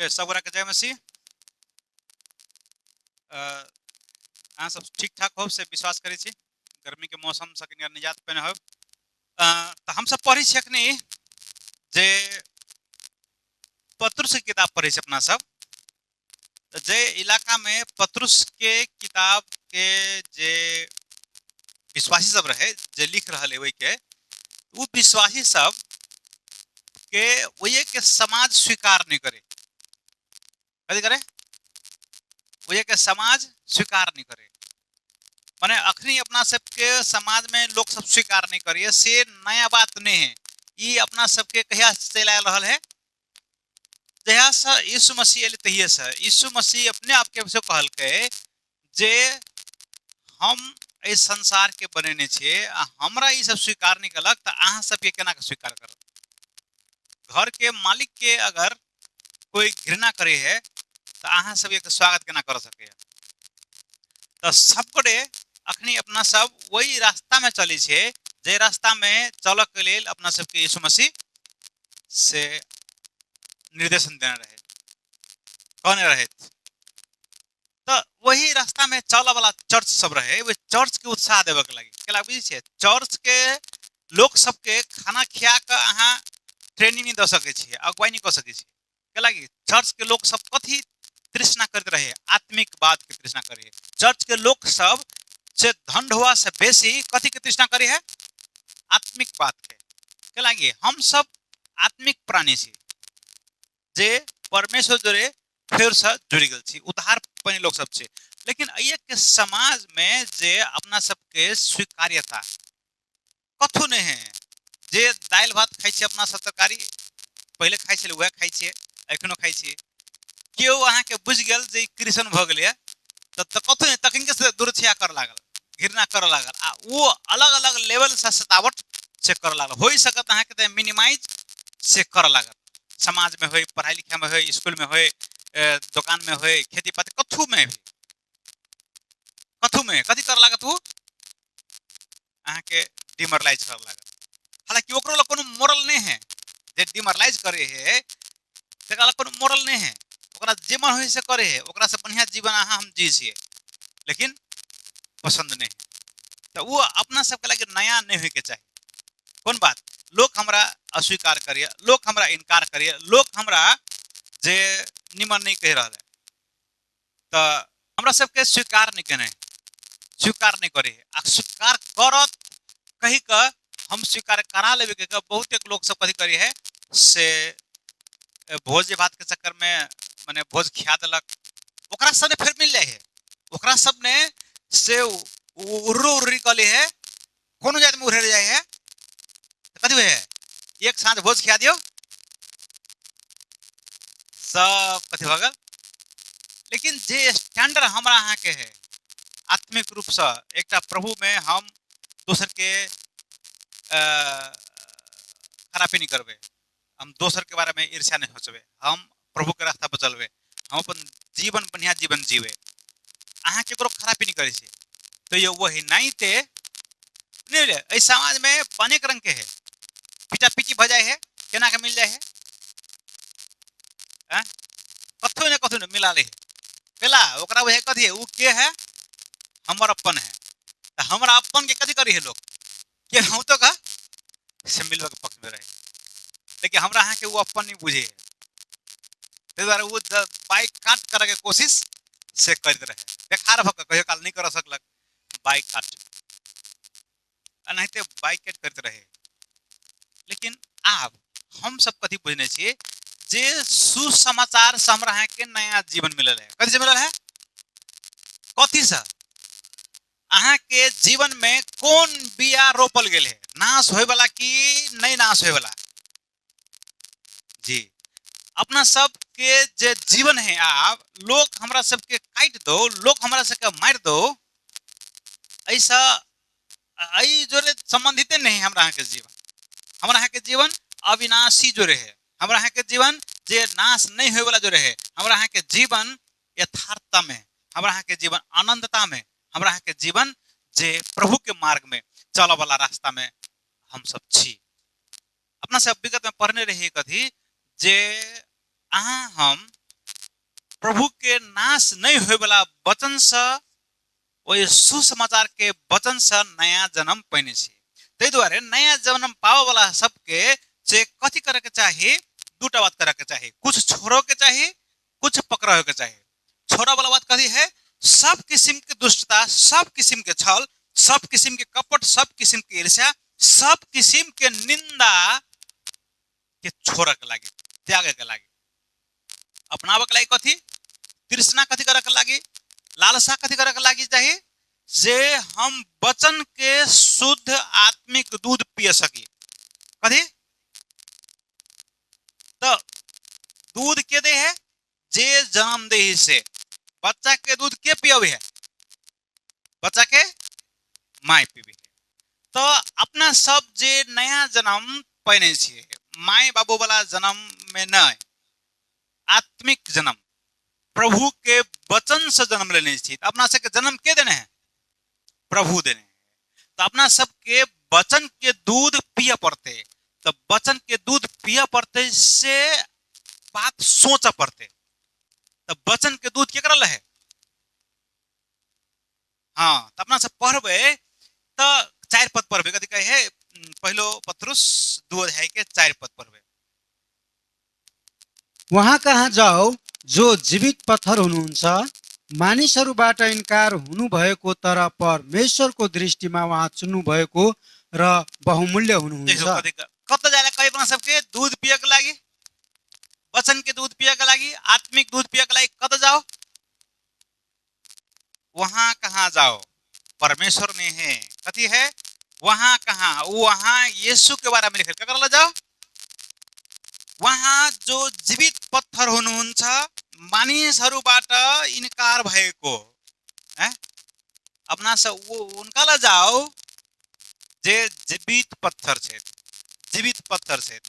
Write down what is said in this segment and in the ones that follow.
Okay, सब गोरा के जय मसीह। अहाँ सब ठीक ठाक हो से विश्वास करै छी। गर्मी के मौसम से कनी निजात पेने हो। तो हम सब पढ़ी छी अखनी जे पत्रुस की किताब पढ़ी छी अपना सब। जे इलाका में पत्रुस के किताब के जे विश्वासी सब रहे जे लिख रहे वही के वो विश्वासी सब के वही के समाज स्वीकार नहीं करे। कथी करे? वही के समाज स्वीकार नहीं करे। माने अखनी अपना सबके समाज में लोग सब स्वीकार नहीं करिए से नया बात नहीं है। ये अपना सबके कहिया से चल आयल रहल है, जहिया से यीशु मसीह एले तहिया से। यीशु मसीह अपने आप के से कहल के जे हम इस संसार के बनेने छे, हमरा ये सब स्वीकार नहीं कलक तो अहाँ सब के केना के स्वीकार करब? घर के मालिक के अगर कोई घृणा करे है तो अहाँ सब के स्वागत केना कर सके? तो सबके अखनी अपना सब वही रास्ता में चली छे जे रास्ता में चल के लेल अपना सबके यीशु मसीह से निर्देशन देने रहे, कहने रहे। तो वही रास्ता में चल वाला चर्च सब रहे, वो चर्च के उत्साह देवे के लगी केला बुझी छे। चर्च के लोग सबके खाना खिया के अहाँ ट्रेनिंग नहीं दे सके छी, अगुवाई नहीं कर सके छी। केला कि चर्च के लोग सब कथी तृष्णा करते रहे? आत्मिक बात के तृष्णा करे। चर्च के लोग सब से धन हुआ से बेसी कथी के तृष्णा करे है? आत्मिक बात के। केला कि हम सब आत्मिक प्राणी छी जे परमेश्वर जोरे फिर से जुड़ गल छी, उद्धार पानी लोग सब छे। लेकिन ये के समाज में जे अपना सबके स्वीकार्यता कथु नहीं है। जे दाल भात खाई छे अपना सब तरकारी पहले खाई छे वह खाई छे, एखनो खाई छे। केओ अहाँ के बुझ गेल जे कृष्ण भ गेल तो कथु नहीं तखन से दुर्छिया कर लागल, घृणा कर लागल, आ वो अलग अलग लेवल से सतावट से कर लागल। हो सकत अहाँ के मिनिमाइज से कर लागल। समाज में हो, पढ़ाई लिखाई में हो, स्कूल में हो, दुकान में हो, खेती पाती कथु में भी, कथु में कथी कर लागत वो अहाँ के डिमोरलाइज कर लागत। हालांकि ओकरो ला कोनो मोरल नहीं है जे डिमोरलाइज करे है, तेकरा ला कोनो मोरल नहीं है। ओकरा जे मन होई से करे है, ओकरा से बढ़िया जीवन अहाँ हम जी छिए, लेकिन पसंद नहीं है। तो वो अपना सबके लगे नया नहीं होय के चाहिए। कौन बात? लोग हमरा अस्वीकार करिए, लोग हमरा इनकार करिए, लोग हमरा जे निमन नहीं कह रहा है, तो हमरा सबके स्वीकार नहीं करने, स्वीकार नहीं करे है। आ स्वीकार करत कही का हम स्वीकार करा लेवे के बहुत एक लोग सब कथी करी है से भोज भात के चक्कर में माने भोज खिया देलक, ओकरा सब ने फिर मिल जाए है, ओकरा सब ने से उर्रू उर्री कली है, कोनो जात में उड़े जाए है। कथी है एक साँझ भोज खिया दियो सब कथी भ गल। लेकिन जे स्टैंडर्ड हमरा अहाँ के है आत्मिक रूप से एक प्रभु में हम दोसर के खराबी नहीं करबे, हम दोसर के बारे में ईर्ष्या नहीं सोचबे, हम प्रभु के रास्ता पर चलबे, हम अपन जीवन बढ़िया जीवन जीवे, अहाँ केकरो खराबी नहीं करे छी। तो ये वही नहीं थे नहीं समाज में अनेक रंग के है, पीटा पीटी भ जाए है, केना के मिल जाए है, कथो न मिला ले पेला ओकरा वह कथी है वो के है हमर अपन है। तो हमरा अपन के कथी करी है लोग के हम तो का से मिलवा के पक्ष में रहे, लेकिन हमरा अहाँ के वो अपन नहीं बुझे है। ते द्वारा वो बाइक काट करे के कोशिश से करते रहे, बेकार भक कहियो काल नहीं कर सकलक बाइक काट, अनहिते बाइक काट करते रहे। लेकिन अब हम सब कथी बुझने छिए जे सुसमाचार से हमरा अहाँ के नया जीवन मिलल है। कथी से मिलल है? कथी से? अहाँ के जीवन में कौन बिया रोपल गेल है, नाश होय वाला कि नहीं नाश होय वाला? जी अपना सब के जे जीवन है, आप लोग हमरा सब के काट दो, लोग हमरा सब के मार दो, ऐसा आई जोरे संबंधित नहीं है हमरा अहाँ के जीवन। हमरा अहाँ के जीवन अविनाशी जो रहे, हमरा अहाँ के जीवन जे नाश नहीं होय वाला जो रहे, हमरा अहाँ के जीवन यथार्थता में, हमरा अहाँ के जीवन आनंदता में, हमरा अहाँ के जीवन जे प्रभु के मार्ग में चल वाला रास्ता में हम सब छी। अपना सब विगत में पढ़ने रही कथी जे अहाँ हम प्रभु के नाश नहीं होए वाला वचन से वही सुसमाचार के वचन से नया जन्म पैने छी। तै द्वारे नया जन्म पावे वाला सबके जे कथी करे के चाहिए, दूटा बात करे के चाहिए, कुछ छोड़ो के चाहिए, कुछ पकड़ो के चाहिए। छोड़ा वाला बात कथी है, सब किस्म के दुष्टता, सब किस्म के छल, सब किस्म के कपट, सब किस्म के ईर्ष्या, सब किस्म के निंदा के छोड़ के लागे, त्याग के लागे, अपनावे के लागे कथी, तृष्णा कथी करे के लागे, लालसा कथी करे के लागे चाहिए, जे हम वचन के शुद्ध आत्मिक दूध पिए सकी। कथी तो दूध के दे है, जे जन्म दे से बच्चा के दूध के पियावे है, बच्चा के माय पीबे। तो अपना सब जे नया जन्म पैने छिए, माय बाबू वाला जन्म में नहीं, आत्मिक जन्म प्रभु के वचन से जन्म लेने छी। तो अपना सबके जन्म के देने हैं, प्रभु देने हैं। तो अपना सबके वचन के दूध पिया पड़ते, तो वचन के दूध पिया पड़ते से बात सोचा पड़ते। तो वचन के दूध क्या करल है, हाँ तो अपना सब पढ़बे तो 4 पद पढ़बे। कथी कहे है, पहलो पत्रुस 2 अध्याय के 4 पद पढ़बे। वहाँ कहाँ जाओ जो जीवित पत्थर हुनुहुन्छ, मानिसहरूबाट इन्कार हुनुभएको तर परमेश्वरको दृष्टिमा उहाँ चुन्नु भएको र बहुमूल्य हुनुहुन्छ। कत जाने कहे अपना सबके दूध पिए के लागि, वचन के दूध पिए के लागि, आत्मिक दूध पिए के लागि कत जाओ, वहां कहाँ जाओ, परमेश्वर ने है कथी है, वहां कहाँ, वहां यीशु के बारे में लिखल, क्या करला जाओ, वहां जो जीवित पत्थर हुनुहुन्छ, मानिसहरूबाट इनकार भएको है, अपना सब वो उनका ला जाओ जे जीवित पत्थर छे, जीवित पत्थर छे,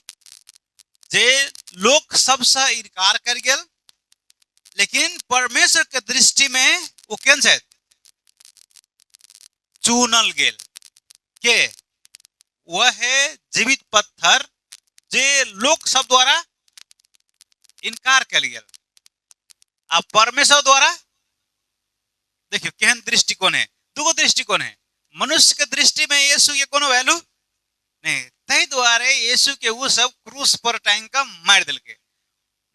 जे लोग सबसे इनकार कर गेल, लेकिन परमेश्वर के दृष्टि में वो केन छे, चुनल गेल के वह है जीवित पत्थर जे लोग सब द्वारा इनकार कर गेल। अब परमेश्वर द्वारा देखियो केहन दृष्टिकोण है, दूगो दृष्टिकोण है। मनुष्य के दृष्टि में यीशु के कोनो वैल्यू नहीं, तै द्वारे यीशु के वो सब क्रूस पर टांग का मार दिल के,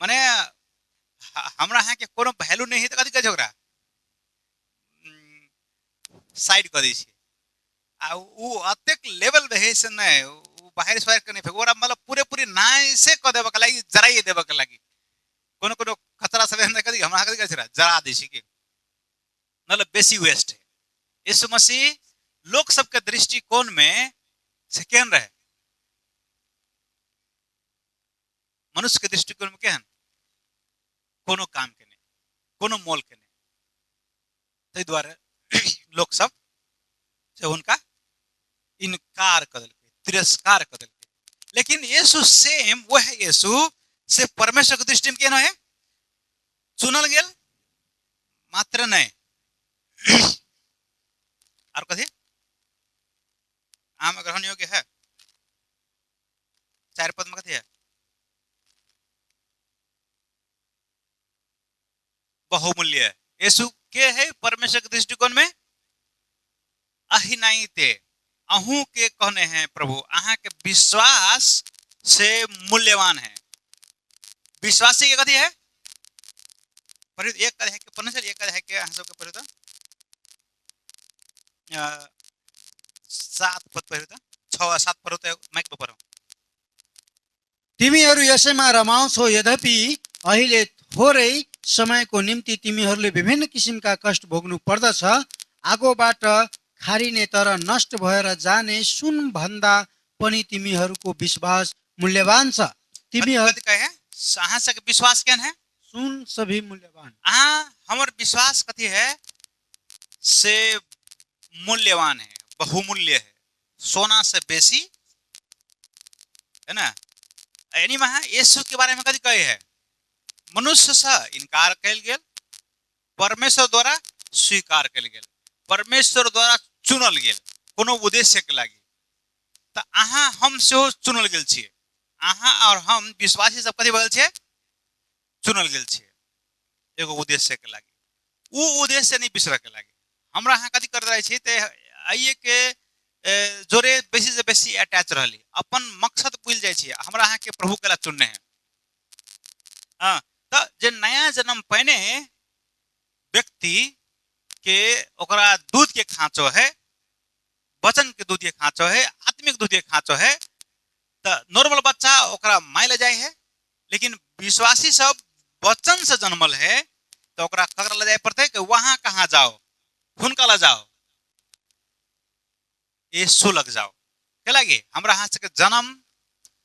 माने हमरा यहाँ के कोनो वैल्यू नहीं है तो कथी कहे ओकरा साइड कर दी छी। आ वो अतेक लेवल रहे से नहीं, वो बाहर से करने फेंक, ओरा मतलब पूरे पूरी नाय से क देबे के लागि, जराई देबे के लागि, कोनो कोनो खतरा सब नहीं कथी हमरा कथी कहे छरा जरा दै छी के, मतलब बेसी वेस्ट है। यीशु मसीह लोग सबके दृष्टिकोण में से केहन रहे, मनुष्य के दृष्टिकोण में केहन, कोनो काम के नहीं, कोनो मोल के नहीं। तै द्वारे लोग सब से उनका इनकार कर दिल, तिरस्कार कर दिल। लेकिन यीशु सेम वह यीशु से परमेश्वर के दृष्टि में केहन है, चुनल गेल मात्र नहीं, और कथी आम ग्रहण योग्य है। 4 पद में कथी है, बहुमूल्य है। यीशु के है परमेश्वर के दृष्टिकोण में अहिनाई ते अहू के कहने हैं प्रभु, अहा के विश्वास से मूल्यवान है। विश्वासी के कथी है, पर एक कहे के पढ़ने चल, एक कहे के हम सब के पढ़े तो 7 पद पढ़े तो 6 7 पढ़ो तो माइक पे पढ़ो। तिमीहरू यसैमा रमाउँछौ, यद्यपि अहिले थोरै समयको निम्ति तिमीहरूले विभिन्न किसिमका कष्ट भोग्नु पर्दछ। आगोबाट खारिने तर नष्ट भएर जाने सुन भन्दा पनि तिमीहरूको विश्वास मूल्यवान छ। तिमीहरू कहे अहाँ सबके विश्वास केहन है, सुन सभी मूल्यवान, अहाँ हमर विश्वास कथी है से मूल्यवान है, बहुमूल्य है, सोना से बेसी है ना। यानी वहां यीशु के बारे में कथी कहे है, मनुष्य से इनकार कल गेल, परमेश्वर द्वारा स्वीकार कल गेल, परमेश्वर द्वारा चुनल गेल कोनो उद्देश्य के लागि। तो अहाँ हम से चुनल गेल छिए, अहाँ और हम विश्वासी सब कथी भल छिए, चुनल गेल छिए। एगो उद्देश्य के लागे, वो उद्देश्य नहीं बिसर के लागे। हमरा यहाँ कथी कर रहे छी ते आइए के जोरे बेसी से बेसी अटैच रहली, अपन मकसद भूल जाए छी। हमरा यहाँ के प्रभु के ला चुनने हैं। हाँ, तो जे नया जन्म पहने व्यक्ति के ओकरा दूध के खाँचो है, वचन के दूध के खाँचो है, आत्मिक दूध के खाँचो है। तो नॉर्मल बच्चा ओकरा माइल जाए है, लेकिन विश्वासी सब वचन से जन्मल है तो ओकरा ककरा ले जाए पड़ते है कि वहां कहाँ जाओ, हुनका ला जाओ, यीशु लग जाओ। क्या लगे हमरा यहाँ से के जन्म,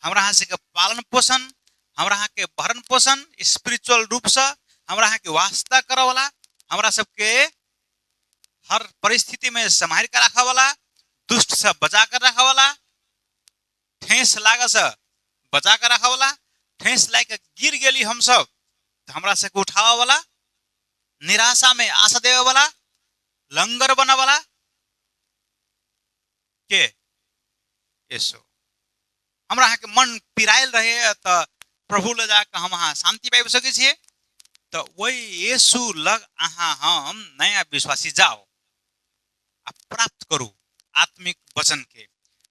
हमरा यहाँ से के पालन पोषण, हमरा यहाँ के भरण पोषण स्पिरिचुअल रूप से हमरा यहाँ के वास्ता करे वाला, हमरा सबके हर परिस्थिति में संभाल कर रखा वाला, दुष्ट से बचा कर रखा वाला, ठेस लागे से बचा कर रखा वाला, ठेस लाग गिर गेली हम सब तो हमरा से उठावा वाला, निराशा में आशा देवे वाला, लंगर बना वाला के यीशु। हमरा यहाँ के मन पिरायल रहे तो प्रभु ले जाकर हम यहाँ शांति पाबि सके छिए। तो वही यीशु लग अहाँ हम नया विश्वासी जाओ आ प्राप्त करू आत्मिक वचन के,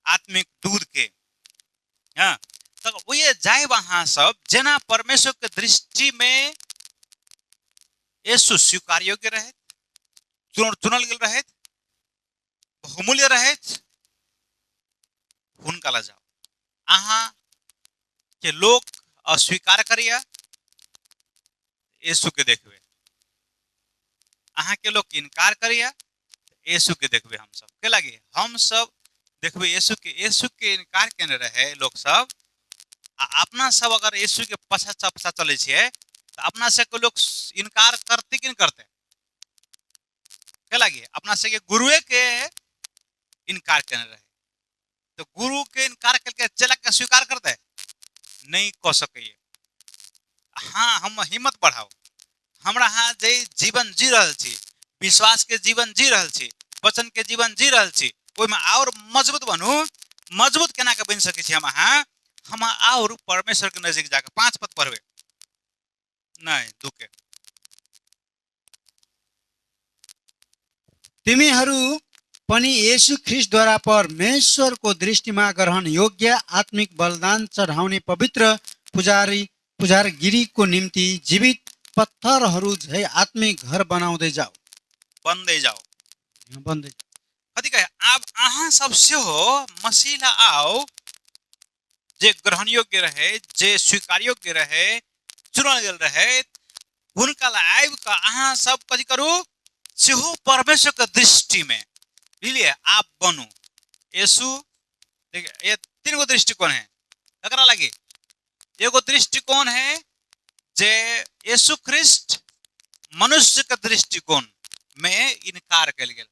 आत्मिक दूध के। हाँ, तो वही जाए वहां सब जना परमेश्वर के दृष्टि में यीशु स्वीकार योग्य रहे, चुनल गेल रहे, बहुमूल्य रहे, हुनका ला जाओ। अहाँ के लोग अस्वीकार करिए, यीशु के देखबे। अहाँ के लोग इनकार करिए, यीशु के देखबे। हम सब के लगे हम सब देखबे यीशु के इनकार केने रहे लोग सब। अपना सब अगर यीशु के पछा चले छे तो अपना से को लोग इनकार करते कि नहीं करते? क्या लगे अपना से के गुरुए के इनकार करने रहे तो गुरु के इनकार करके चला के स्वीकार करते नहीं कह सके। हाँ, हम हिम्मत बढ़ाओ। हमरा हाँ जे जीवन जी रहल छी, विश्वास के जीवन जी रहल छी, वचन के जीवन जी रहल छी, ओइ में और मजबूत बनू। मजबूत केना के बन सके छी हम और परमेश्वर के नजदीक जाके 5 पद पढ़बे नहीं दुखे। तिमीहरू पनि येशू ख्रिस्टद्वारा परमेश्वरको दृष्टिमा ग्रहण योग्य आत्मिक बलिदान चढाउने पवित्र पुजारगिरीको निम्ति जीवित पत्थरहरू झै आत्मिक घर बनाउँदै जाऊ। बन्दै जाओ कथी कहे अब अहाँ सब से हो मसीला आओ जे ग्रहण योग्य रहे, जे स्वीकार योग्य रहे, चुनल गेल रहे, हुनका आबि का अहाँ सब कथी करू सेहो परमेश्वर के दृष्टि में बुझलिए आप बनू। यीशु देखिए ये 3 गो दृष्टिकोण है। ककरा लगे एगो दृष्टिकोण है जे यीशु ख्रिस्ट मनुष्य के दृष्टिकोण में इनकार कल गेल।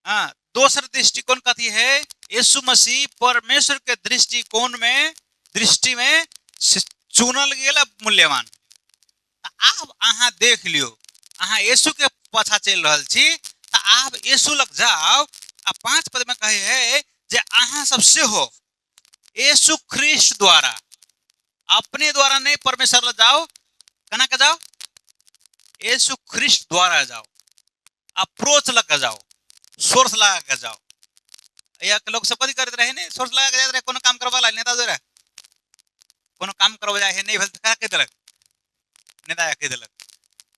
हाँ, दूसरा दृष्टिकोण कथी है यीशु मसीह परमेश्वर के दृष्टिकोण में दृष्टि में चुनल गेल मूल्यवान। आप अहाँ देख लियो अहाँ यीशु के पछा चल रहल छी तो आप यीशु लग जाओ। 5 पद में कहे है जे अहाँ सब से हो यीशु ख्रिस्ट द्वारा, अपने द्वारा नहीं परमेश्वर लग जाओ। कना के जाओ यीशु ख्रिस्ट द्वारा जाओ, अप्रोच लग जाओ, सोर्स लगा के जाओ। या लोग सब कथी करते रहे ने सोर्स लगा के जाते रहे कोनो काम करवा ला नेता जो रहे कोनो काम करवा जाए नहीं भेल का के देलक नेता के देलक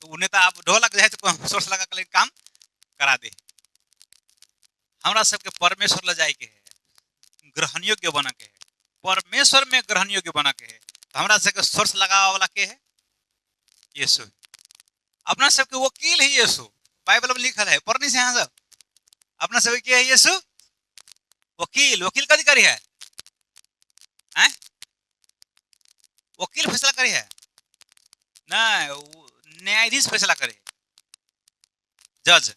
तो उ नेता आप ढोलक जाए तो सोर्स लगा के काम करा दे। हमरा सबके परमेश्वर ले जाए के है, ग्रहण योग्य बना के है, परमेश्वर में ग्रहण योग्य बना के है। तो हमरा सबके सोर्स लगावा वाला के है यीशु। अपना सबके वकील है यीशु, बाइबल में लिखल है पढ़नी से यहाँ सब। अपना सब के है यीशु वकील। वकील कथी करी है वकील फैसला करी है नहीं, न्यायाधीश फैसला करे, जज।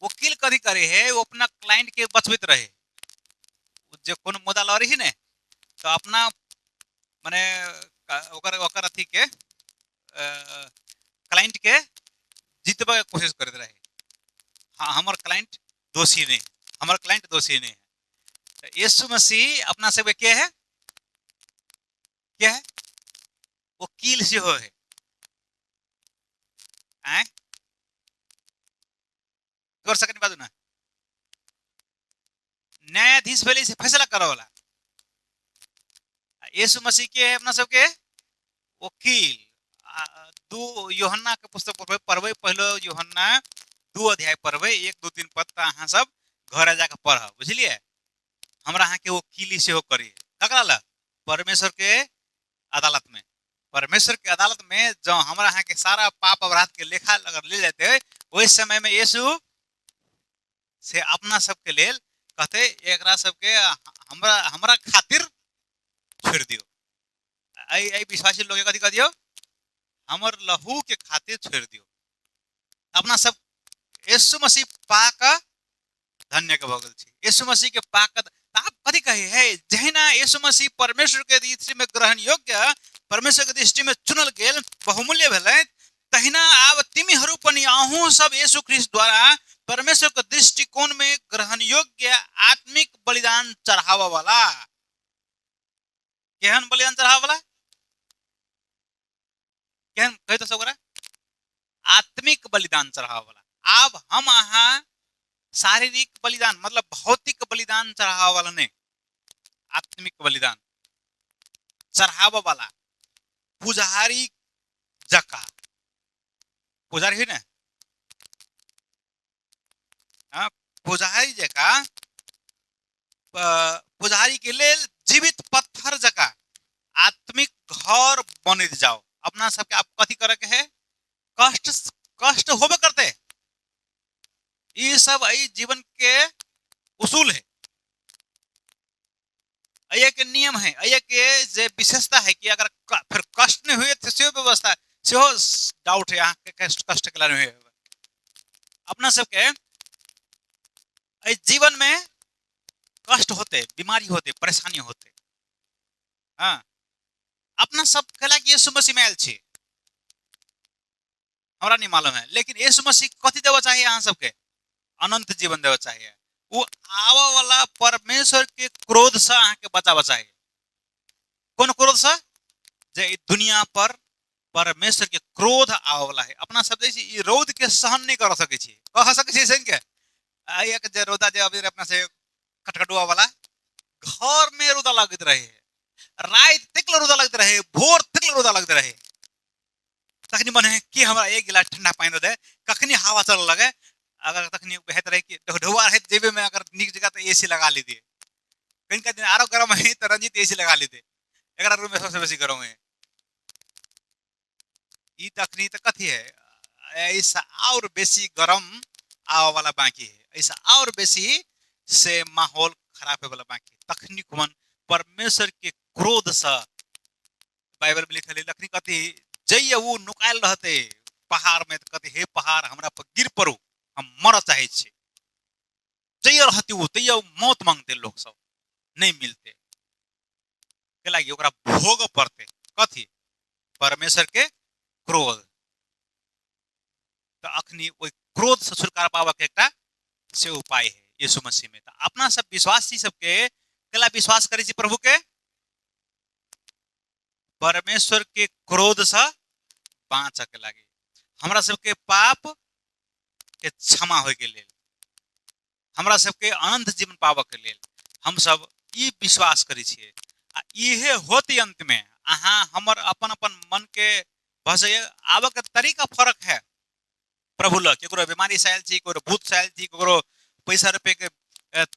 वकील कथी करे है वो अपना क्लाइंट के बचबैत रहे। जो कोनो मुद्दा लड़ रही ने तो अपना माने ओकर अथी के क्लाइंट के जीतबे के कोशिश करते रहे। हाँ, हमार क्लाइंट दोषी नहीं, हमार क्लाइंट दोषी नहीं है। यीशु मसीह अपना सब क्या है वकील से हो है आए कर सकनी बात ना न्यायाधीश भेले से फैसला करो वाला यीशु मसीह के अपना सबके वकील दू यूहन्ना के पुस्तक पढ़बे पहलो यूहन्ना 2 अध्याय पढ़बे 1 2 3 पद अहाँ सब घर जाके पढ़ बुझलिए हमरा अहाँ के वकीली से हो करी ककरा ला परमेश्वर के अदालत में परमेश्वर के अदालत में जो हमरा अहाँ के सारा पाप अपराध के लेखा अगर ले लेते वही समय में यीशु से अपना सबके लेल कहते एकरा सबके हमरा हमरा खातिर छोड़ दियो आई विश्वासी लोग कथी कह दियो हमर लहू के खातिर छोड़ दियो अपना सब यीशु मसीह पाक धन्य के भगल छी यीशु मसीह के पाक आप कथी कहे है जहिना यीशु मसीह परमेश्वर के दृष्टि में ग्रहण योग्य परमेश्वर के दृष्टि में चुनल गेल बहुमूल्य भेलै तहिना आब तिमीहरू पनि अहूँ सब यीशु ख्रीष्ट द्वारा परमेश्वर के दृष्टिकोण में ग्रहण योग्य आत्मिक बलिदान चढ़ावा वाला केहन बलिदान चढ़ावा वाला केहन कहे तो सब आत्मिक बलिदान चढ़ावा वाला अब हम अहाँ शारीरिक बलिदान मतलब भौतिक बलिदान चढ़ावा वाला नहीं आत्मिक बलिदान चढ़ावा वाला पुजारी जका पुजारी है ना पुजारी जका पुजारी के लेल जीवित पत्थर जका आत्मिक घर बन जाओ अपना सबके आप कथी करे के है कष्ट कष्ट होबे करते ये सब आई जीवन के उसूल है ये के नियम है ये के जे विशेषता है कि अगर फिर कष्ट नहीं हुए तो से व्यवस्था से हो डाउट है यहाँ के कष्ट के लाने अपना सबके जीवन में कष्ट होते बीमारी होते परेशानी होते हाँ अपना सब कला कि यीशु मसीह में आयल छी हमरा नहीं मालूम है लेकिन यीशु मसीह कथी देवा चाहिए अहाँ सबके अनंत जीवन देवा चाहिए वो आवा वाला परमेश्वर के क्रोध से अहाँ के बचावा चाहिए कौन क्रोध से जे दुनिया पर परमेश्वर के क्रोध आवा वाला है अपना सब जैसे ये रौद के सहन नहीं कर सके छी कह सके छी सन के एक जे रोदा जे अभी अपना से कटकटुआ वाला घर में रोदा लगत रहे रात तक रोदा लगत रहे भोर तक रोदा लगत रहे तखनी मन है कि हमरा एक गिलास ठंडा पानी दे कखनी हवा चल लगे अगर तखनी बेहतर है कि ढुआ है जेबे में अगर निक जगह तो एसी लगा ली दिए कहीं का दिन आरो गर्म है तो रंजीत एसी लगा ली दे एक रूम में सबसे बेसी गर्म है ई तखनी तो कथी है ऐसा और बेसी गर्म आवा वाला बाकी है ऐसा और बेसी से माहौल खराब है वाला बाकी तखनी कुमन परमेश्वर के क्रोध से बाइबल में लिखल है लखनी कथी जय वो नुकायल रहते पहाड़ में तो कथी हे पहाड़ हमरा पर गिर पड़ो हम मर चाहे छे जय रहती वो तैया मौत मांगते लोग सब नहीं मिलते के लागी ओकरा भोग पड़ते कथी परमेश्वर के क्रोध तो अखनी ओई क्रोध से छुटकारा पावा के एकटा से उपाय है यीशु मसीह में तो अपना सब विश्वासी सबके केला विश्वास करी छी प्रभु के परमेश्वर के क्रोध से बाँच के लागे हमरा सबके पाप के क्षमा होय के लेल हमरा सबके अनंत जीवन पावे के लेल हम सब ई विश्वास करी छिए आ इहे होती अंत में अहाँ हमर अपन अपन मन के भसे आवे के तरीका फर्क है प्रभु ल केकरो बीमारी से आयल छी केकरो भूत से आयल छी केकरो पैसा रुपए के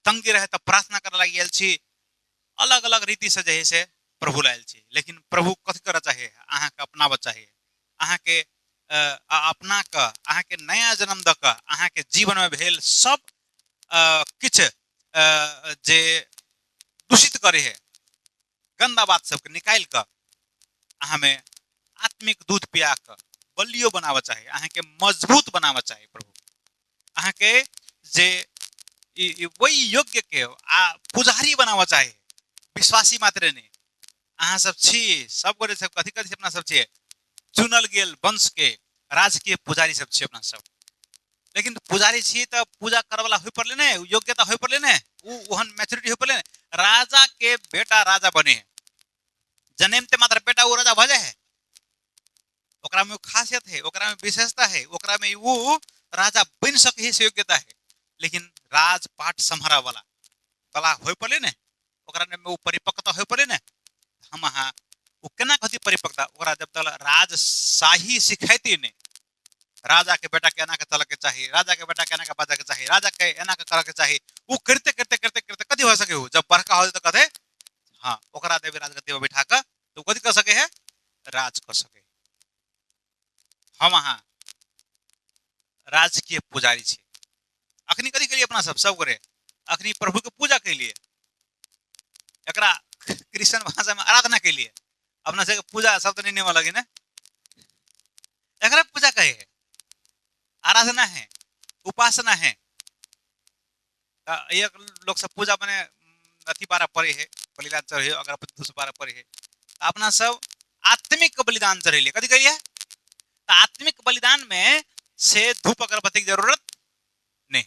तंगी रहे तो प्रार्थना करे लागी आयल छी अलग अलग रीति से जे से प्रभु लायल छी लेकिन प्रभु कथी करे चाहिए अहाँ के अपनावा चाहिए अहाँ के अपना के अहाँ के नया जन्म द के अहाँ के जीवन में भेल सब किछ जे दूषित करे है गंदा बात सबके निकाल के अहाँ में आत्मिक दूध पिया के बलियो बनावा चाहिए अहाँ के मजबूत बनावा चाहिए प्रभु अहाँ के जे वही योग्य के पुजारी बनावा चाहिए विश्वासी मात्र नहीं अहाँ सब छी सब गोरे सब कथी कथी अपना सब छी चुनल गेल वंश के राजकीय पुजारी सब छी अपना सब लेकिन पुजारी छी तो पूजा करे वाला होय पड़ले ने योग्यता होय पड़ले ने ओहन मैच्योरिटी होय पड़ले राजा के बेटा राजा बने है जन्म ते मात्र बेटा वो राजा भजे है है, ओकरा में विशेषता है, ओकरा में वो राजा बन सके से योग्यता है, लेकिन राजपाट संहारा वाला कला होय पड़े ने, ओकरा में वो परिपक्वता होय पड़े ने। हम हाँ वो केना कथी परिपक्वता, ओकरा जब तक राजशाही सिखाती ने, राजा के बेटा के एना के चल के चाहिए, राजा के बेटा के एना के बाजा के चाहिए, राजा के एना के करे के चाहिए, वो करते करते करते करते कथी हो सके हो, जब बड़का हो जाए तो कहते हाँ ओकरा देवी राजगद्दी में बिठा कर तो कथी कर सके है, राज कर सके। हम हाँ राजकीय पुजारी छे, अखनी कथी करिए अपना सब करे, अखनी प्रभु के पूजा के लिए, एकरा क्रिश्चियन भाषा में आराधना के लिए, अपना से पूजा शब्द नहीं निवा लगे ना, एकरा पूजा कहे है, आराधना है, उपासना है। एक लोग सब पूजा बने अथी पारा पड़े है, बलिदान चढ़े अगरबत्ती धूप पारा पड़े है, अपना सब आत्मिक बलिदान चढ़े कथी कहिए, आत्मिक बलिदान में से धूप अगरबत्ती की जरूरत नहीं।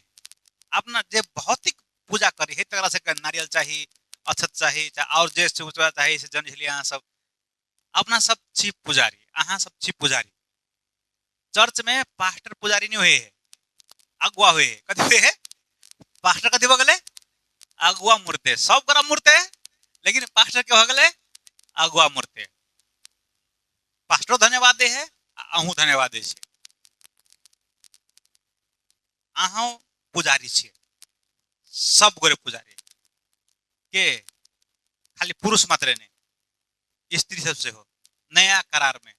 अपना जे भौतिक पूजा करी है तकरा से नारियल चाहिए, अक्षत चाहिए, और जे चाहिए से जन लिए अहाँ सब, अपना सब छी पुजारी, अहाँ सब छी पुजारी। चर्च में पास्टर पुजारी नहीं हुए है, अगुआ हुए है, कथी हुए है, पास्टर कथी हो गए, अगुआ मूर्ते, सब गरा मूर्ते, लेकिन पास्टर के हो गए अगुआ मूर्ते। पास्टर धन्यवाद दे है, अहू धन्यवाद दे छे, अहू पुजारी छे, सब गोरे पुजारी के खाली पुरुष मात्र ने, स्त्री सब से हो। नया करार में,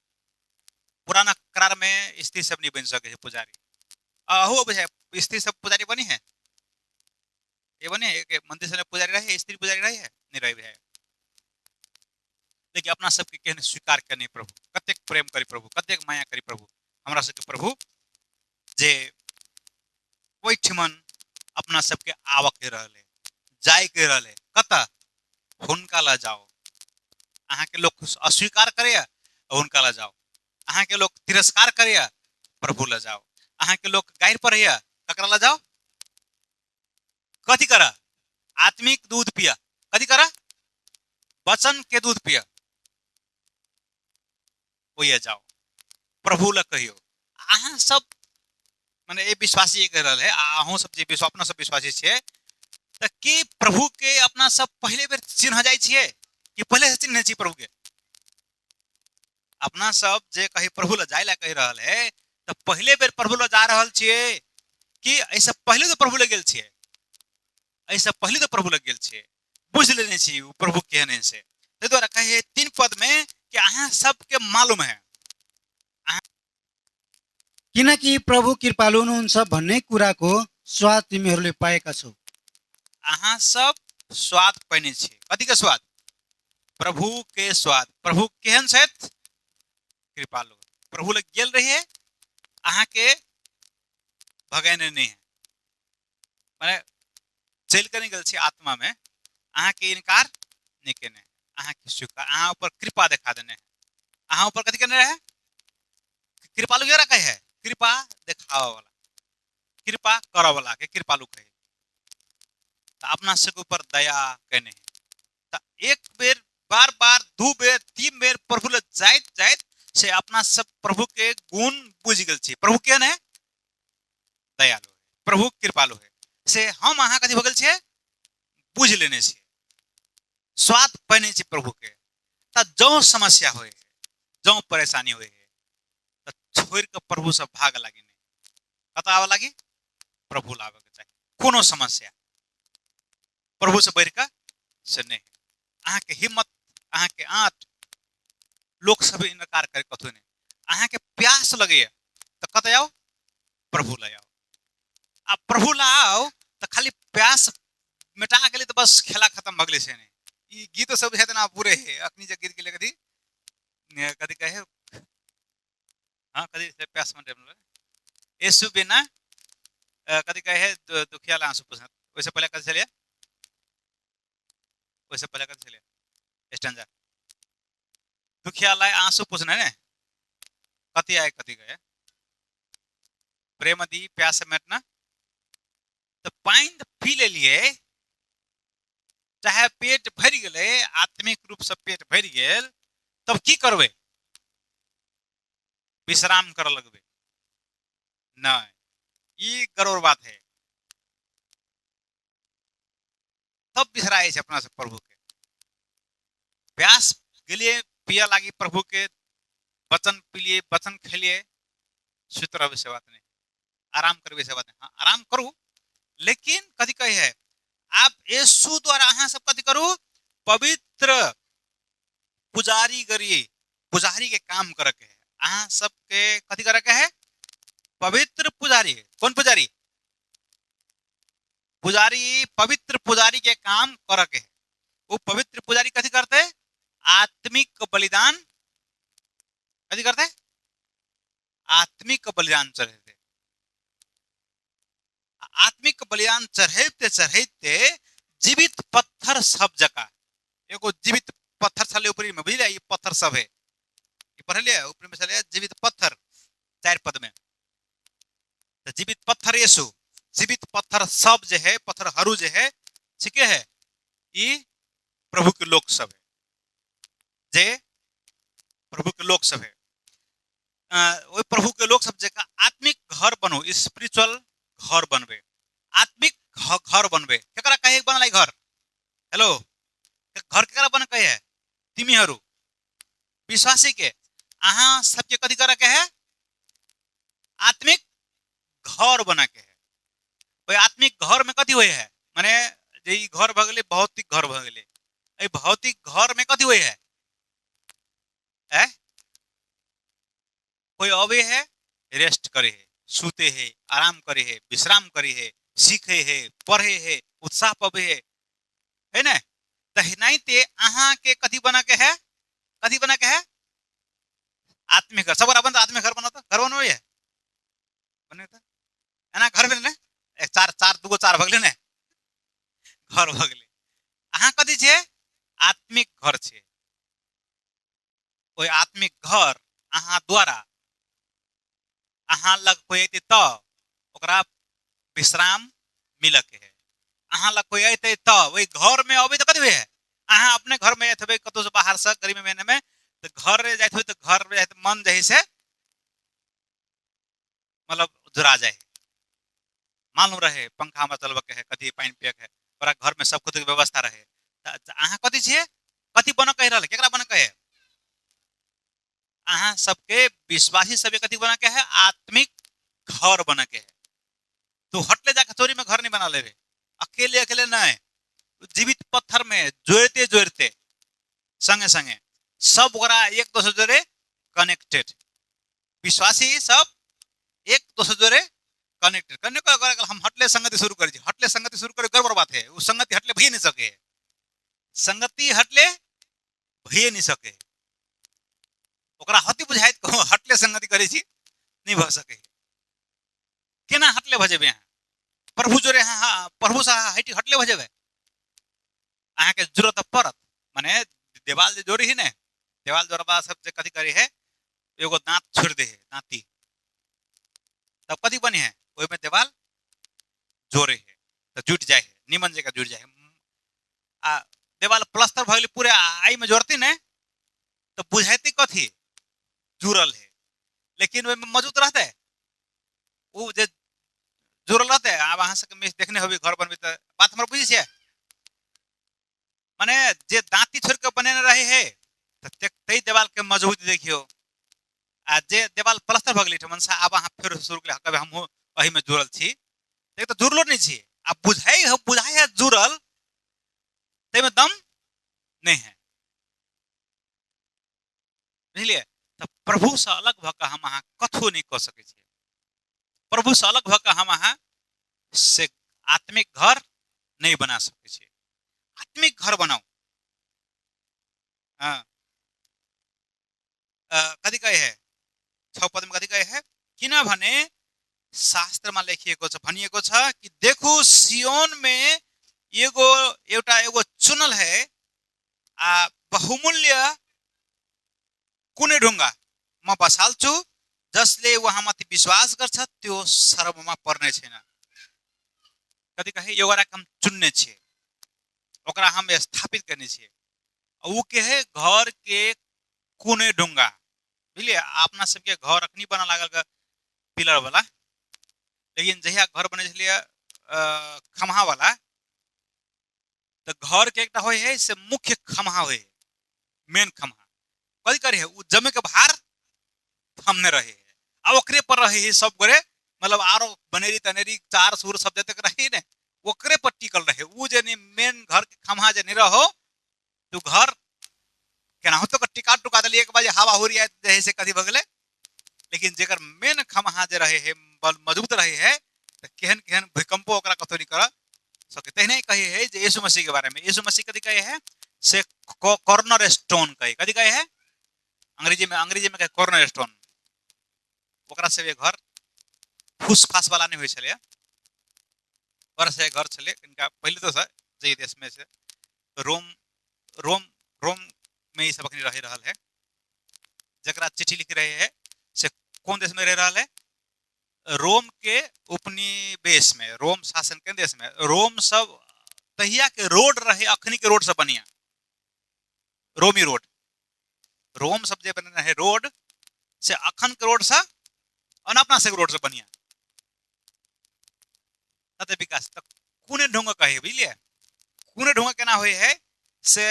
पुराना करार में स्त्री सब नहीं बन सके पुजारी, अहो स्त्री सब पुजारी बनी है, ये बने एक मंदिर से पुजारी रहे, स्त्री पुजारी रही है, नहीं रही है। लेकिन अपना सबके कहने स्वीकार करने प्रभु, कतेक प्रेम करी प्रभु, कतेक माया करी प्रभु, हमरा सबके प्रभु जे वही ठिमन अपना सबके आवक के रहले, जाय के रहले, कता हुनका ला जाओ, अहाँ के लोग अस्वीकार करे हुनका ला जाओ, अहाँ के लोग तिरस्कार करे प्रभु ला जाओ, अहाँ के लोग गायर पर है ककरा ला जाओ, कथी करा, आत्मिक दूध पिया, कथी करा, वचन के दूध पिया, वो जाओ प्रभु ला कहियो। अहाँ सब माने ए विश्वासी कह रहा है, अहूँ सब जे अपना सब विश्वासी छे, त की प्रभु के अपना सब पहले बेर चिन्ह जाय छिए कि पहले से चिन्ह छी प्रभु के, अपना सब जे कही प्रभु ला जाय ला कह रहल है, तो पहले बेर प्रभु ला जा रहल छिए कि ऐसा पहले तो प्रभु ला गेल छिए, ऐसा पहले तो प्रभु ला गेल छिए, बुझ लेने छी प्रभु कहने से। ते द्वारा कहे 3 पद में कि अहाँ सबके मालूम है, किनकि प्रभु कृपालु हुनुहुन्छ भन्ने कुराको स्वाद तिमीहरूले पाएका छौ। अहाँ सब स्वाद पैने छे, कथी के स्वाद, प्रभु के स्वाद। प्रभु केहन छथि, कृपालु, प्रभु लग गेल रहिए, अहाँ के भगैने नहीं है, माने चल कर नहीं गल छी आत्मा में, अहाँ के इनकार नहीं केने, अहाँ के स्वीकार, अहाँ ऊपर कृपा दिखा देने, अहाँ ऊपर कथी करने रहे, कृपालु ये रखा है, कृपा दिखावा वाला, कृपा करा वाला के कृपालु कहे, तो अपना सब ऊपर दया कहने है। तो एक बेर, बार बार, 2 बेर, 3 बेर प्रभु ले जाइत जाइत से अपना सब प्रभु के गुण बुझ गल छी, प्रभु केहन है, दयालु है, प्रभु कृपालु है, से हम अहाँ कथी भगल छे, बुझ लेने छे, स्वाद पैने छे प्रभु के। त जो समस्या होए, जो परेशानी होए, तो छोड़ के प्रभु से भाग लागी नहीं, कता आवा लागी, प्रभु लावे के चाहिए, कोनो समस्या प्रभु से बढ़ के से नहीं, अहाँ के हिम्मत, अहाँ के आँट लोग सब इनकार करे कथु नहीं, अहाँ के प्यास लगे तो कत आओ, प्रभु ला आओ, अब प्रभु ला आओ तो खाली प्यास मिटा के लिए तो बस खेला खत्म भगले से नहीं। ये गीत तो सब है ना पूरे है, अपनी जगह के लिए कदी कदी कहे, हाँ कदी से प्यास मन रे यीशु बिना कदी कहे दुखिया ला आंसू पुछना, वैसे पहले कदी चलिए, वैसे पहले कदी चलिए स्टैंजा, दुखिया ला आंसू पुछना ने, कति आए कति गए, प्रेम दी प्यास मेटना, तो पाइन पी ले लिए, चाहे पेट भर गए, आत्मिक रूप से पेट भर गेल, तब की करबे, विश्राम कर लगबे नहीं, ई गौरव बात है। तब बिसराए छै अपना से प्रभु के। प्यास गेलिए पिया लागी प्रभु के वचन पिलिए, वचन खेलिए, सुत रहबे से बात नहीं, आराम करबे से बात नहीं। हाँ, आराम करू, लेकिन कथी कहे है, आप यीशु द्वारा अहाँ सब कथी करू, पवित्र पुजारी करिए, पुजारी के काम करे के है। अहाँ सबके कथी करे के है, पवित्र पुजारी। कौन पुजारी? पुजारी, पवित्र पुजारी के काम करे के है। वो पवित्र पुजारी कथी करते, आत्मिक बलिदान कथी करते, आत्मिक बलिदान चढ़ेते। आत्मिक बलिदान चढ़ेते चढ़ेते जीवित पत्थर सब जगह, एगो जीवित पत्थर चले ऊपरी में, बुझलिए, ये पत्थर सब है, ये पढ़ लिया ऊपर में चले जीवित पत्थर 4 पद में। तो जीवित पत्थर यीशु, जीवित पत्थर सब जो है, पत्थर हरू जो है, ठीक है, ये प्रभु के लोक सब है, जे प्रभु के लोक सब है। वो प्रभु के लोक सब जगह आत्मिक घर बनो, स्पिरिचुअल घर बनबे, आत्मिक घर बनबे। केकरा कहे बनलाई घर? हेलो, घर केकरा बन कहे है? तिमीहरू विश्वासी के, अहाँ सबके कथी करे के है, आत्मिक घर बना के है। ओइ आत्मिक घर में कथी होय है, माने जे ई घर भ गेलै भौतिक घर भ गेलै, ए भौतिक घर में कथी होय है, ए कोई अबे है, रेस्ट करे है, सूते है, आराम करे है, विश्राम करे है, सीखे है, पढ़े है, उत्साह पबे है ना? तहिनाई ते अहाँ के कथी बना के है, कथी बना के है, आत्मिक घर। सब अपन आत्मिक घर बनाता, घर बनबे है, बने त एना घर में ने एक चार चार दुगो चार भगले ने घर भगले। अहाँ कथी छे, आत्मिक घर छे। कोई आत्मिक घर अहाँ द्वारा अहाँ लग कोई अयते त ओकरा विश्राम मिल के है। अहाँ लग कोई अयते त वही घर में अबे तो कथी होय है, अहाँ अपने घर में अयते कतो से बाहर से गर्मी महीने में, तो घर जाते तो घर में जाते मन जही से मतलब जुरा जाए, मालूम रहे पंखा में चलबे के है, कथी पानी पिए के है, पूरा घर में सब कुछ के व्यवस्था रहे। अहाँ कथी छिए, कथी बन कह रहल, केकरा बन कहे, अहाँ सबके विश्वासी सबके कथी बना के है, आत्मिक घर बना के है। तो हटले जाके चोरी में घर नहीं बना लेबे, अकेले अकेले नहीं, जीवित पत्थर में जोड़ते जोड़ते संगे संगे सब ओकरा एक दूसरे जोड़े कनेक्टेड, विश्वासी सब एक दूसरे जोड़े कनेक्टेड करने को अगर हम हटले संगति शुरू कर दी, हटले संगति शुरू करे गड़बड़ बात है। वो संगति हटले भई नहीं सके, संगति हटले भई नहीं सके, ओकरा हति बुझाइत को हटले संगति करे छी नहीं भ सके। केना हटले भजेबे, प्रभु जोरे हाँ प्रभु से हटले भजेबे, अहाँ के जरूरत पड़त, माने देवाल जोड़ी ही ने, देवाल जोड़बा सब जे कथी करे है, एगो दांत छोड़ दे है, दांती, तब कथी बने है, ओइ में देवाल जोड़े है तो जुट जाए है, निमन जगह जुट जाए है। आ देवाल प्लास्टर भगली पूरे आई में जोड़ती ने तो बुझाती कथी जुड़ल है, लेकिन ओइ में मौजूद रहते है, वो जे जुड़ल रहते है। अब अहाँ सबके देखने होबे घर बनबे तो बात हमरा बुझी छे, माने जे दांती छोड़ के बने रहे है तो तई देवाल के मजबूती देखियो। आ जे देवाल प्लास्टर भगली ठमन से अब अहाँ फिर शुरू के कहबे हम वही में जुड़ल छी, देख तो जुड़लो नहीं छी, अब बुझाई है जुड़ल, ते में दम नहीं है, बुझलिए। तो प्रभु से अलग भ के हम अहाँ कथो नहीं कह सके छी, प्रभु से अलग भ के हम अहाँ से आत्मिक घर नहीं बना सके छी। आत्मिक घर बनाओ, हाँ कथी कहे है 6 पद में कथी कहे है, किना भने शास्त्र में लेखिएको छ, भनिएको छ कि देखू सियोन में एगो चुनल है आ बहुमूल्य कुनै ढुङ्गा म बसाल्छु, जसले उहाँमाथि विश्वास गर्छ त्यो सर्वमा पर्ने छैन। कथी कहे, एउटा हम चुन्ने छिए, ओकरा हम स्थापित करने छिए, ऊ के है घर के कुनै ढुङ्गा, बुझलिए अपना सबके घर अखनी बना लागल पिलर वाला, लेकिन जहिया घर बने छलिए खम्हा वाला, तो घर के एकटा होय है से मुख्य खम्हा होय है, मेन खम्हा कथी करे है उ जमे के भार थमने रहे है, आ ओकरे पर रहे है सब गोरे, मतलब आरो बनेरी तनेरी चार सूर सब जते रहे ने ओकरे पर टिकल रहे, उ जे मेन घर के खम्हा जे नहीं रहो तो घर केना होतो के टिका टुका दली एक बाजे हवा हो रही है जैसे से कथी भगले, लेकिन जेकर मेन खम्हा जे रहे है बल मजबूत रहे है तो केहन केहन भूकंपो ओकरा कतो नहीं कर सके। तहने कहे है जे यीशु मसीह के बारे में, यीशु मसीह कथी कहे है से कॉर्नर स्टोन कहे, कथी कहे है अंग्रेजी में कहे कॉर्नर स्टोन, ओकरा से घर फूस फास वाला नहीं होय छले, और से घर छले इनका पहले तो सर जे देश में से रोम रोम रोम में ई सब अखनी रह रहल है, जकरा चिट्ठी लिख रहे हैं से कौन देश में रह रहल है, रोम के उपनिवेश में, रोम शासन के देश में, रोम सब तहिया के रोड रहे अखनी के रोड सब बनिया, रोमी रोड, रोम सब जे बने रहे रोड से अखन के रोड से अपना से रोड से बनिया तते विकास तक कुने ढंग कहे बुझलिए, कुने ढंग केना होय है से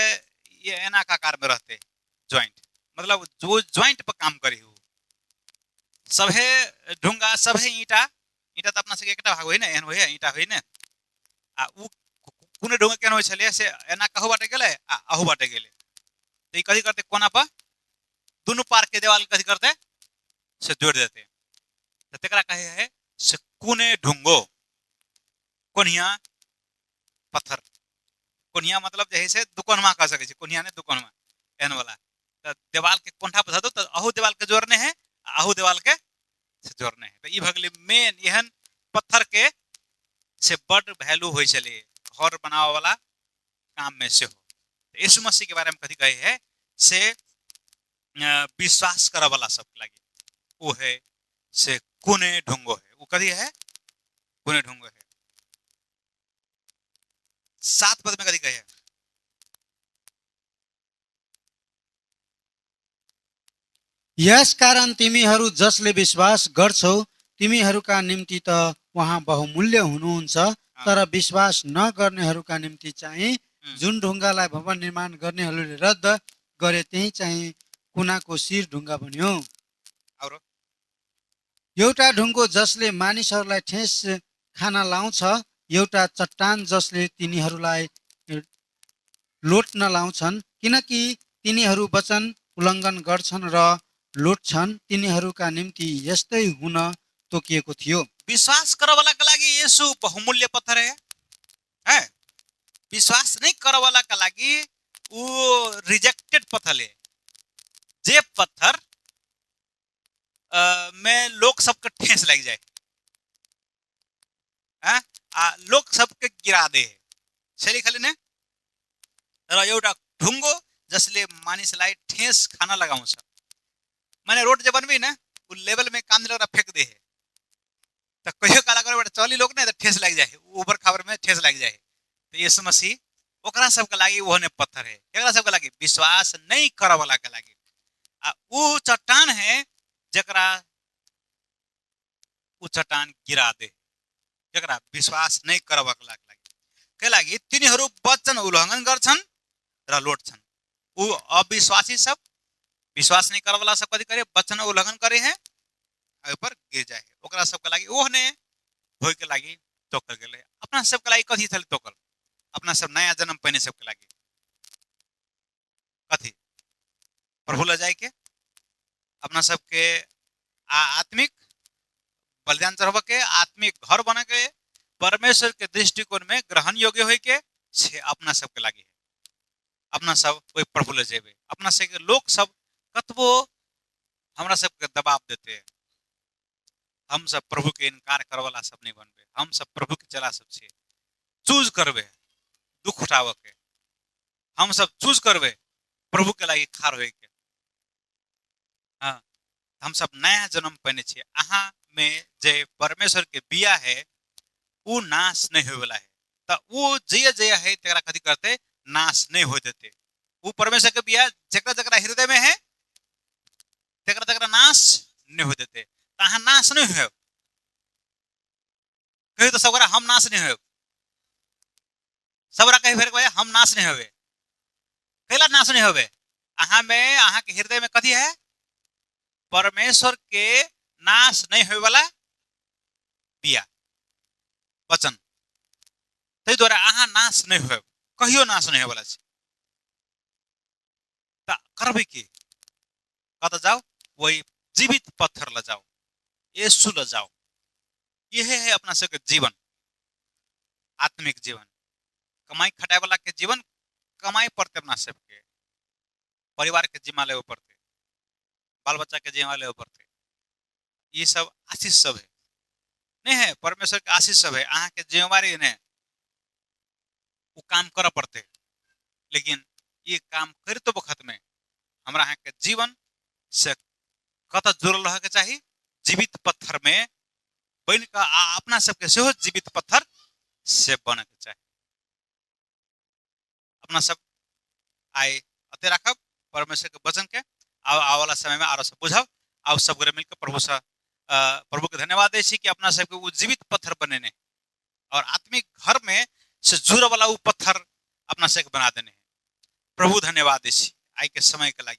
ये एना का आकार में रहते जॉइंट, मतलब जो जॉइंट पर काम करे हो सभे ढुंगा सभे ईटा, ईटा तो अपना से एकटा भाग होय ने एहन होय ईटा होय ने आ उ कुने ढंग केन होय छले से एना कहू बाटे गेले आ अहू बाटे गेले, तो ई कथी करते कोना पर दोनों पार के देवाल कथी करते से जोड़ देते, तो तेकरा कहे है से कुने ढुंगो, कोनिया पत्थर, कोनिया मतलब जैसे से दुकनमा कह सके छी, कोनिया ने दुकनमा एहन वाला, तो देवाल के कोंठा पर धो तो अहू देवाल के जोड़ने है अहू देवाल के से जोड़ने है, तो ई भगले मेन एहन पत्थर के से बड़ वैल्यू होय छले घर बनावे वाला काम में से हो। तो यीशु मसीह के बारे में कथी कहे है से विश्वास करे वाला सब लगे वो है से कुने ढुंगो है, वो कथी है कुने ढुंगो है। 7 पद में कथी कहे है, यस कारण तिमीहरू जसले विश्वास गर्छौ तिमीहरूका निम्ति त उहाँ बहुमूल्य हुनुहुन्छ, तर विश्वास नगर्नेहरूका निम्ति चाहिँ जुन ढुङ्गालाई भवन निर्माण गर्नेहरूले रद्द गरे त्यही चाहिँ कुनाको शिर ढुङ्गा बन्यो। और एउटा ढुङ्गो जसले मानिसहरूलाई ठेस खान लाउँछ, एउटा चट्टान जसले तिनीहरूलाई लोट्न लाउँछन्, किनकि तिनीहरू वचन उल्लङ्घन गर्छन् र लोट्छन्, तिनीहरूका निम्ति यस्तै हुन तोकिएको थियो। विश्वास करे वाला के लागी यीशु बहुमूल्य पत्थर है, विश्वास नहीं करे वाला के लागी वो रिजेक्टेड पत्थर है, जे पत्थर में लोग सबके ठेस लग जाए है, लोग सबके गिरा दे छेली खाली ने र एउटा ढुङ्गो जसले मानिसलाई ठेस खाना लगाउँछ, माने रोड जे बनबी ने उ लेवल में काम लगरा फेंक दे है, तो कहियो काला करे चली लोग ने तो ठेस लग जाए, ऊपर खाबर में ठेस लग जाए, तो यीशु मसीह ओकरा सब के लागी वो ने पत्थर है, एकरा सब के लागी विश्वास नहीं करे वाला के लागी उ चट्टान है जकरा उ चट्टान गिरा दे, जकरा विश्वास नहीं करे वाला के लागी तिनीहरू वचन उल्लङ्घन गर्छन् र लोट्छन्। उ अविश्वासी सब विश्वास नहीं करे वाला सब कथी करे वचन उल्लंघन करे है ऊपर गिर जाए, ओकरा सब के लागी ओहने होय के लागी तोकल गेले। अपना सब के लागी कथी थल तोकल, अपना सब नया जन्म पाने सब के लागी कथी प्रभु ले जाए के, अपना सब के आत्मिक बलिदान चढ़ाव के, आत्मिक घर बना के, परमेश्वर के दृष्टिकोण में ग्रहण योग्य होय के से अपना सब के लागी है, अपना सब वही प्रभु ले जेबे। अपना से के लोग सब कतबो हमरा सब के दबाव देते हैं, हम सब प्रभु के इनकार करे वाला सब नहीं बनबे, हम सब प्रभु के चला सब छे, चूज करबे दुख उठाव के, हम सब चूज करबे प्रभु के लागी खार होय के। हाँ, हम सब नया जन्म पाने छे, अहाँ में जे परमेश्वर के बिया है वो नाश नहीं होय वाला है, तो वो जय जय है तेरा कथी करते नाश नहीं हो देते, वो परमेश्वर के बिया जकरा जकरा हृदय में है तेकरा तेकरा नाश नहीं हो, कहियो तो सबरा हम नाश नहीं हो, सबरा कहे फिर हम नाश नहीं होवे, कैला नाश नहीं होवे, अहाँ में अहाँ के हृदय में कथी है, परमेश्वर के नाश नहीं होए वाला बिया वचन, तै द्वारा अहाँ नाश नहीं हो, कहियो नाश नहीं होए वाला छै, त करबै की, कत जाओ, वही जीवित पत्थर ल जाओ, यीशु ल जाओ, यह है अपना सबके जीवन, आत्मिक जीवन, कमाई खटाए वाला के जीवन कमाई पड़ते, अपना सबके परिवार के जिम्मा लेवे पड़ते, बाल बच्चा के जिम्मा लेवे पड़ते, ये सब आशीष सब है, नहीं है परमेश्वर के आशीष सब है, अहाँ के जिम्मेवारी ने वो काम कर पड़ते, लेकिन ये काम कर तो वक्त में हमरा अहाँ के जीवन से कत जुड़ल रह के चाहिए, जीवित पत्थर में बन का अपना सबके सेहो जीवित पत्थर से बने के चाहिए, अपना सब आए अते रखब परमेश्वर के वचन के आवाला समय में आरो सब बुझब, आप सब गोरे मिलकर प्रभु के धन्यवाद दै छी कि अपना सबके वो जीवित पत्थर बनेने और आत्मिक घर में से जुड़े वाला वो पत्थर अपना सबके बना देने, प्रभु धन्यवाद दै छी आई के समय के लागी।